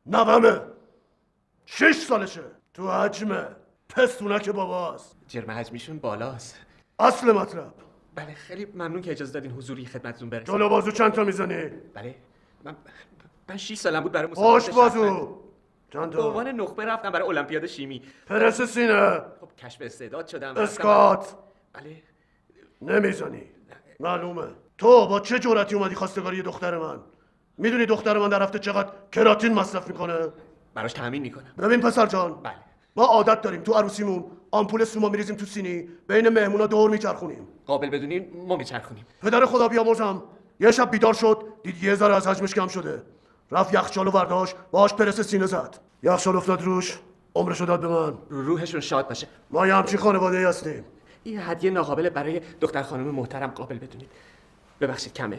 نوامه 6 سالشه تو حجمه پستونک باباست. جرم حجمیشون بالاست. اصل مطلب. بله خیلی ممنون که اجازه دادین حضوری خدمتتون برسم. جلو بازو چند تا میزنی؟ بله من 6 سالم بود برای مسابقات پشت بازو چند تا؟ به عنوان نخبه رفتم برای المپیاد شیمی. پرس سینه. خب کشف استعداد شدم. اسکات. بله نمیزنی. معلومه. تو با چه جرأتی اومدی خواستگاری دختر من؟ میدونی دختر من در هفته چقدر کراتین مصرف میکنه؟ براش تامین میکنم. ببین پسر جان. بله. ما عادت داریم تو عروسیمون آمپول سوما میریزیم تو سینی بین مهمونا دور میچرخونیم. قابل بدونین ما میچرخونیم. پدر خدا بیامرزم یه شب بیدار شد دید یه ذره از حجمش کم شده. رفت یخچالو برداشت باهاش پرس سینه زد. یخچال افتاد روش. عمرشو داد به من. روحشون شاد باشه. ما یه همچین خانواده‌ای هستیم. این هدیه ناقابل برای دختر خانم محترم قابل بدونید. ببخشید کمه.